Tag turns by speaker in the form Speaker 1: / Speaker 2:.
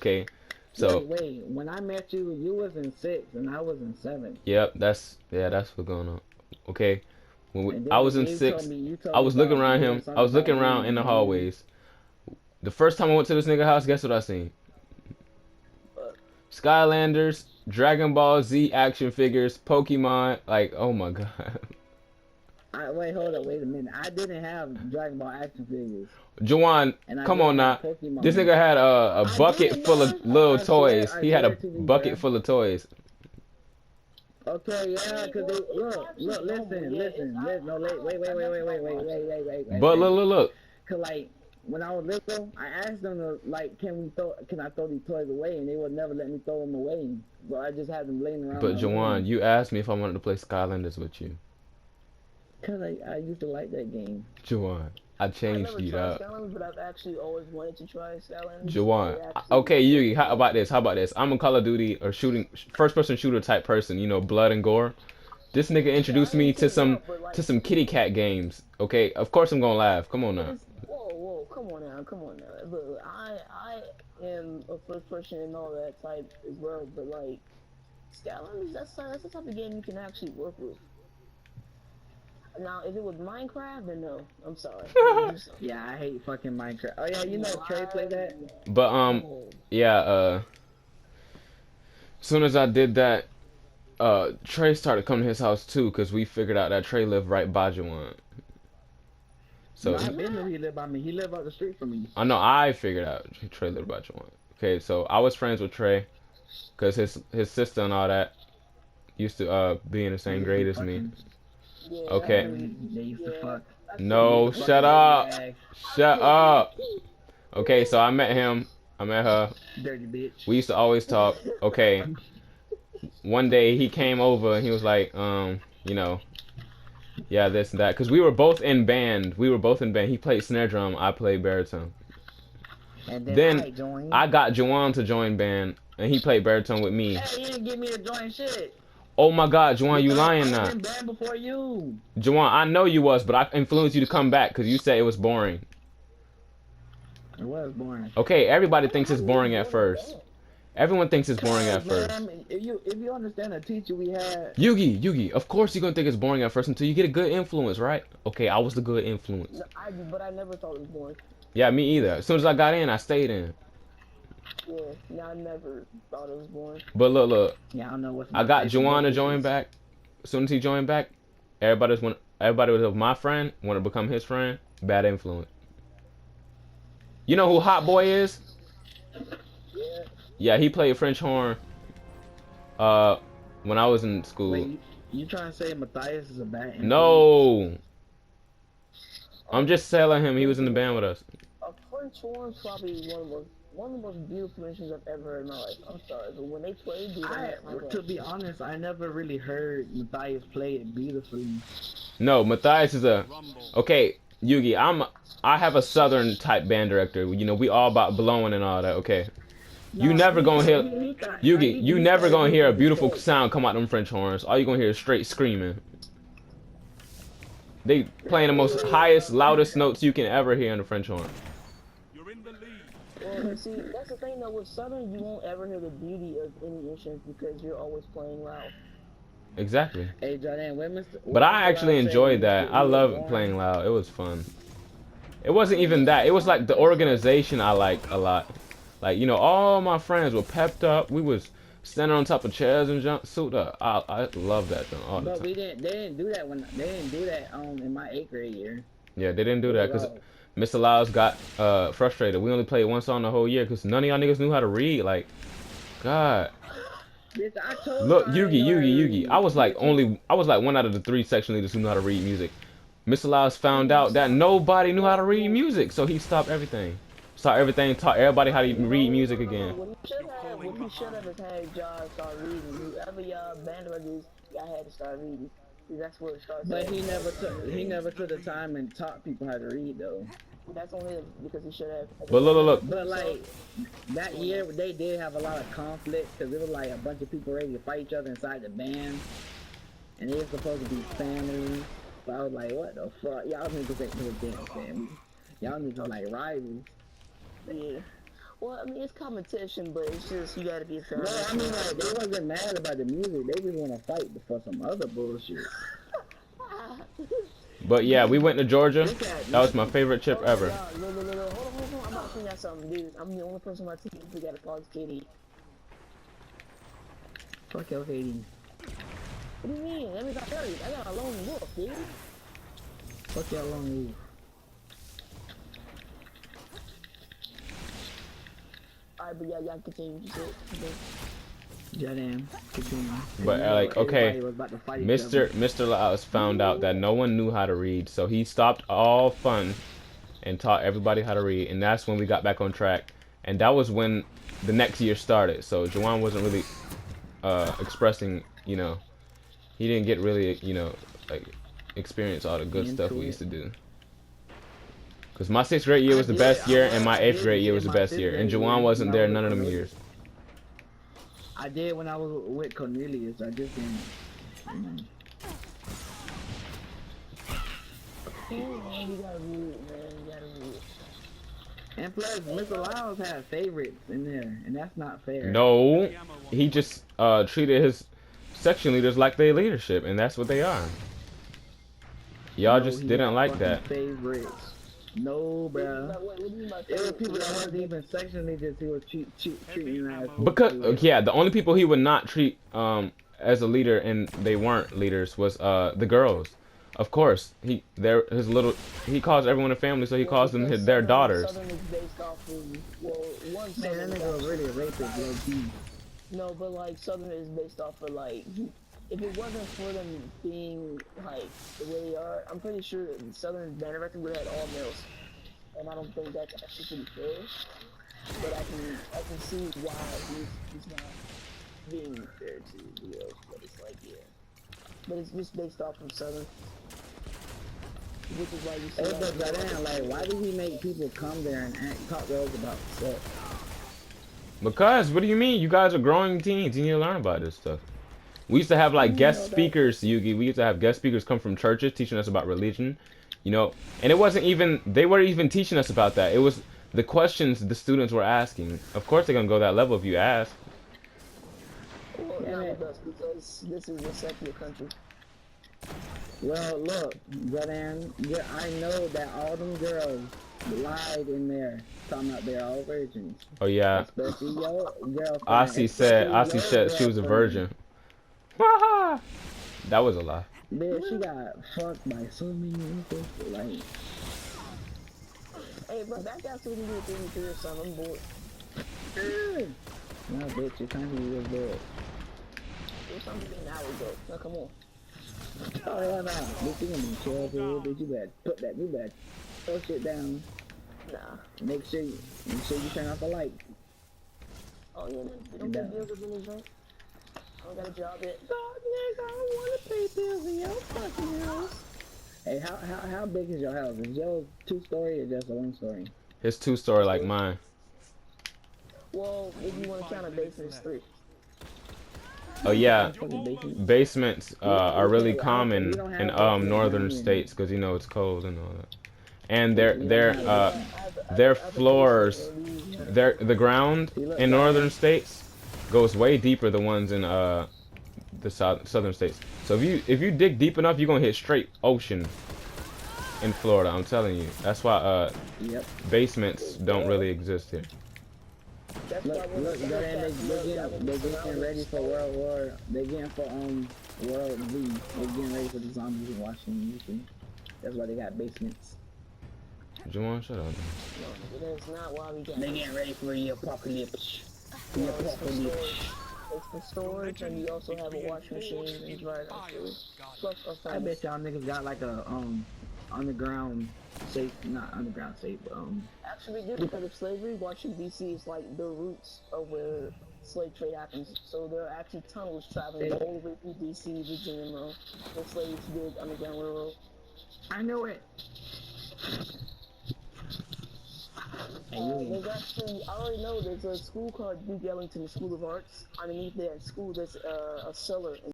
Speaker 1: Okay, so
Speaker 2: Wait. When I met you, you was in 6th and I was in 7th.
Speaker 1: yep, that's what's going on. Okay,
Speaker 2: And
Speaker 1: I
Speaker 2: then
Speaker 1: was in
Speaker 2: you
Speaker 1: I
Speaker 2: told me
Speaker 1: was looking
Speaker 2: about
Speaker 1: around
Speaker 2: doing
Speaker 1: him. I
Speaker 2: something
Speaker 1: was
Speaker 2: about
Speaker 1: looking
Speaker 2: me
Speaker 1: around in the
Speaker 2: and you.
Speaker 1: hallways. The first time I went to this nigga house, guess what I seen? Skylanders, Dragon Ball Z action figures, Pokemon. Like, oh my god.
Speaker 2: Wait, hold up, wait a minute. I didn't have Dragon Ball action figures,
Speaker 1: Jawan,
Speaker 2: and I
Speaker 1: come
Speaker 2: didn't
Speaker 1: on
Speaker 2: have
Speaker 1: now. This
Speaker 2: Pokemon.
Speaker 1: nigga had a
Speaker 2: I
Speaker 1: bucket
Speaker 2: did,
Speaker 1: full of
Speaker 2: bro.
Speaker 1: little toys.
Speaker 2: I
Speaker 1: He had
Speaker 2: swear
Speaker 1: a
Speaker 2: to you,
Speaker 1: bucket
Speaker 2: bro.
Speaker 1: full of toys.
Speaker 2: Okay, yeah, cause they look, no,
Speaker 1: But
Speaker 2: wait.
Speaker 1: look.
Speaker 2: Cause like when I was little, I asked them to like, can I throw these toys away, and they would never let me throw them away. So I just had them laying around
Speaker 1: But
Speaker 2: my room.
Speaker 1: Jawan, you asked me if I wanted to play Skylanders with you.
Speaker 2: Cause I used to like that game.
Speaker 1: Jawan, I
Speaker 3: I
Speaker 1: changed
Speaker 3: never
Speaker 1: you
Speaker 3: tried
Speaker 1: up.
Speaker 3: Skylanders, but I've actually always wanted to try Skylanders.
Speaker 1: Jawan,
Speaker 3: It actually
Speaker 1: okay, Yugi,
Speaker 3: looks
Speaker 1: how
Speaker 3: fun.
Speaker 1: about this? How about this? I'm a Call of Duty or first person shooter type person. You know, blood and gore. This nigga
Speaker 3: Yeah,
Speaker 1: introduced
Speaker 3: I am
Speaker 1: me to
Speaker 3: too,
Speaker 1: some
Speaker 3: bro. But
Speaker 1: kitty cat games. Okay, of course I'm gonna laugh. Come on
Speaker 3: but
Speaker 1: now.
Speaker 3: it's come on now, come on now. Look, I am a first person and all that type as well. But like Skylanders, that's the type of game you can actually work with. Now, if it was Minecraft, then no. I'm sorry.
Speaker 2: Yeah, I hate fucking Minecraft. Oh yeah, you know Trey play that.
Speaker 1: But
Speaker 3: Oh,
Speaker 1: yeah. Soon as I did that, Trey started coming to his house too, cause we figured out that Trey lived right by Jawan.
Speaker 2: No,
Speaker 1: So
Speaker 2: I've been knew he lived by me. He lived up the street from me.
Speaker 1: I know I figured out Trey lived by Jawan. Okay, so I was friends with Trey, cause his sister and all that used to be in the
Speaker 2: They
Speaker 1: same
Speaker 2: used to
Speaker 1: grade
Speaker 2: be
Speaker 1: as me.
Speaker 3: yeah,
Speaker 2: fucking.
Speaker 3: yeah.
Speaker 1: Okay.
Speaker 2: They used to
Speaker 3: Yeah,
Speaker 2: fuck.
Speaker 3: I
Speaker 2: They
Speaker 3: feel
Speaker 2: used
Speaker 1: No,
Speaker 2: to
Speaker 3: you.
Speaker 2: fuck
Speaker 1: shut
Speaker 2: in dirty
Speaker 1: up.
Speaker 2: bags.
Speaker 1: Shut up. Okay, so I met him. I met her.
Speaker 2: Dirty bitch.
Speaker 1: We used to always talk. Okay. One day he came over and he was like, you know, yeah, this and that. Because we were both in band. We were both in band. He played snare drum. I played baritone.
Speaker 2: And then
Speaker 1: Then
Speaker 2: I joined.
Speaker 1: I got Juwan to join band, and he played baritone with me.
Speaker 2: Hey, you didn't get me to join shit.
Speaker 1: Oh my God, Juwan, you
Speaker 2: Because
Speaker 1: lying
Speaker 2: I was
Speaker 1: now?
Speaker 2: in band before you.
Speaker 1: Juwan, I know you was, but I influenced you to come back because you said it was boring.
Speaker 2: It was boring.
Speaker 1: Okay, everybody thinks
Speaker 3: How
Speaker 1: it's
Speaker 3: do you
Speaker 1: boring at
Speaker 3: join a
Speaker 1: first.
Speaker 3: band?
Speaker 1: Everyone thinks it's boring at
Speaker 2: Cause
Speaker 1: first.
Speaker 2: man, if you understand the teacher we had.
Speaker 1: Yugi, of course you're gonna think it's boring at first until you get a good influence, right? Okay, I was the good influence.
Speaker 3: No, but I never thought it was boring.
Speaker 1: Yeah, me either. As soon as I got in, I stayed in.
Speaker 3: Yeah, no, I never thought it was boring.
Speaker 1: But look,
Speaker 2: Yeah, I don't know what's
Speaker 1: I
Speaker 2: my
Speaker 1: got
Speaker 2: favorite
Speaker 1: Juwan to
Speaker 2: book
Speaker 1: join
Speaker 2: is.
Speaker 1: back. As soon as he joined back, everybody was my friend, want to become his friend. Bad influence. You know who Hot Boy is?
Speaker 3: Yeah.
Speaker 1: Yeah, he played French horn. Uh, when I was in school.
Speaker 2: Wait, you trying to say Matthias is a bad influence?
Speaker 1: No, I'm just telling him he was in the band with us.
Speaker 3: A French horn's probably one of the most beautiful instruments I've ever heard in my life. I'm sorry, but when they play, dude,
Speaker 2: To be honest, I never really heard Matthias play it beautifully.
Speaker 1: No, Matthias is a okay. Yugi, I have a southern type band director. You know, we all about blowing and all that. Okay, you never gonna hear Yugi. You never gonna hear a beautiful sound come out them French horns. All you gonna hear is straight screaming. They playing the most highest, loudest notes you can ever hear in the French horn.
Speaker 3: Well, see, that's the thing though. With Southern, you won't ever hear the beauty of any instruments because you're always playing loud.
Speaker 1: Exactly.
Speaker 2: Hey Jordan,
Speaker 1: But I actually enjoyed that. I love playing loud. It was fun. It wasn't even that. It was like the organization I liked a lot. Like, you know, all my friends were pepped up. We was standing on top of chairs and jump suit up. I love that jump all the
Speaker 2: But
Speaker 1: time.
Speaker 2: they didn't do that in my 8th grade year.
Speaker 1: Yeah, they didn't do that because Mr. Lyles got frustrated. We only played one song the whole year because none of y'all niggas knew how to read. Like, God.
Speaker 2: Bitch, I told
Speaker 1: Look,
Speaker 2: you I didn't know how to
Speaker 1: Yugi.
Speaker 2: read.
Speaker 1: I was like one out of the 3 section leaders who knew how to read music. Mr. Lyles found out that nobody knew how to read music, so he stopped everything. Stopped everything, taught everybody how to read music again.
Speaker 3: What he should have is had y'all start reading. Whoever y'all band members, y'all had to start reading. See, that's where it starts.
Speaker 2: But he never took the time and taught people how to read though.
Speaker 3: That's on him because he should have.
Speaker 1: But look.
Speaker 2: But like that year, they did have a lot of conflict because it was like a bunch of people ready to fight each other inside the band, and they were supposed to be family. So I was like, what the fuck? Y'all need to get to a damn family. Y'all need to like rivals.
Speaker 3: Yeah. Well, I mean, it's competition, but it's just you gotta be a fan.
Speaker 2: No, I mean, like, they wasn't mad about the music. They just want to fight for some other bullshit.
Speaker 1: But yeah, we went to Georgia.
Speaker 2: Look at
Speaker 1: That was my favorite trip
Speaker 3: Hold on,
Speaker 1: ever.
Speaker 3: y'all. Look, look, look, look. Hold on, hold on. I'm about to sing out something, dude. I'm the only person on my team who got a pause KD.
Speaker 2: Fuck your KD.
Speaker 3: What do you mean? Let me got 30. I got a lone wolf, dude.
Speaker 2: Fuck your long move.
Speaker 3: Alright, but yeah, y'all continue. Just it.
Speaker 2: Jadam, continue.
Speaker 1: But like, okay,
Speaker 2: Everybody was about to fight each other.
Speaker 1: Mr. Laos found out that no one knew how to read, so he stopped all fun and taught everybody how to read, and that's when we got back on track. And that was when the next year started. So Jawan wasn't really expressing, you know, he didn't get really, you know, like experience all the good stuff we used to do. Cause my 6th grade year was the best year, and my 8th grade year was the best year, and Jawan wasn't there none of them years.
Speaker 2: I did when I was with Cornelius. I just didn't.
Speaker 3: You gotta read, man. You gotta read.
Speaker 2: And plus, Mr. Lyles had favorites in there, and that's not fair.
Speaker 1: No, he just treated his section leaders like their leadership, and that's what they are. Y'all just
Speaker 2: he
Speaker 1: didn't
Speaker 2: had
Speaker 1: like
Speaker 2: fucking
Speaker 1: that.
Speaker 2: Favorites. No, bruh.
Speaker 3: What do you mean by
Speaker 2: There were
Speaker 3: favorite?
Speaker 2: people that wasn't even section leaders who were treating as
Speaker 1: Because yeah, the only people he would not treat as a leader, and they weren't leaders, was the girls. Of course, he calls everyone a family, so he calls them their daughters.
Speaker 3: Southern is based off of, well, one
Speaker 2: Man,
Speaker 3: Southern
Speaker 2: that
Speaker 3: is
Speaker 2: nigga was really a rapist, low key.
Speaker 3: no, but like Southern is based off of like, if it wasn't for them being like the way they are, I'm pretty sure Southern band director would have had all males, and I don't think that's actually pretty fair. But I can see why he's not being fair to the girls. But it's like, yeah, but it's just based off of Southern, which is why you see.
Speaker 2: Hey, but goddamn, like, why did he make people come there and talk to us about sex?
Speaker 1: Because what do you mean? You guys are growing teens. You need to learn about this stuff. We used to have like guest speakers, Yugi. We used to have guest speakers come from churches teaching us about religion, you know. And it wasn't even, they weren't even teaching us about that. It was the questions the students were asking. Of course they're gonna go that level if you ask.
Speaker 3: Well, not with us, because this is a secular country.
Speaker 2: Well, look, goddamn, yeah, I know that all them girls lied in there, talking about they're all virgins.
Speaker 1: Oh yeah.
Speaker 2: Especially your girlfriend.
Speaker 1: Asi said she was a virgin. That was a lie.
Speaker 2: Bitch, she got fucked by so many niggas, like.
Speaker 3: Hey, bro, back out so we can do a thing to your son. I'm bored.
Speaker 2: No, bitch, it's time for you to do it.
Speaker 3: There's something an hour ago. Now, come on.
Speaker 2: Oh, hell no. Bitch, you gonna be chill, dude. Bitch, you better throw shit down.
Speaker 3: Nah.
Speaker 2: Make sure you turn off the light.
Speaker 3: Oh, yeah, man. You don't pay bills with any drink? I don't got a job yet.
Speaker 2: Dog, nigga, I don't wanna pay bills in your fucking house. Hey, how big is your house? Is yours 2-story or just a 1-story?
Speaker 1: His 2-story like mine.
Speaker 3: Well, if you want to count a basement, it's 3.
Speaker 1: Oh yeah, basements are really common in northern states because you know it's cold and all that. And their floors, the ground in northern states goes way deeper than ones in the southern states. So if you dig deep enough, you're gonna hit straight ocean in Florida. I'm telling you. That's why basements don't really exist here.
Speaker 2: Look, they're getting ready for World War. They're getting for World V. They're getting ready for the zombies in Washington, D.C. That's why they got basements.
Speaker 1: Juwan, shut up.
Speaker 3: No, that's not why we got.
Speaker 2: They getting ready for the apocalypse. The
Speaker 3: No,
Speaker 2: apocalypse.
Speaker 3: it's for storage, and you also have a washing machine and dryer downstairs. Plus,
Speaker 2: I bet y'all niggas got like a underground safe, not underground safe, but
Speaker 3: Actually, did because of slavery, Washington D.C. is like the roots of where slave trade happens. So there are actually tunnels traveling the whole way through D.C., Virginia, Maryland. The slaves did underground railroad.
Speaker 2: I know it.
Speaker 3: There's actually, I already know there's a school called Duke Ellington School of Arts. Underneath that school, there's a cellar.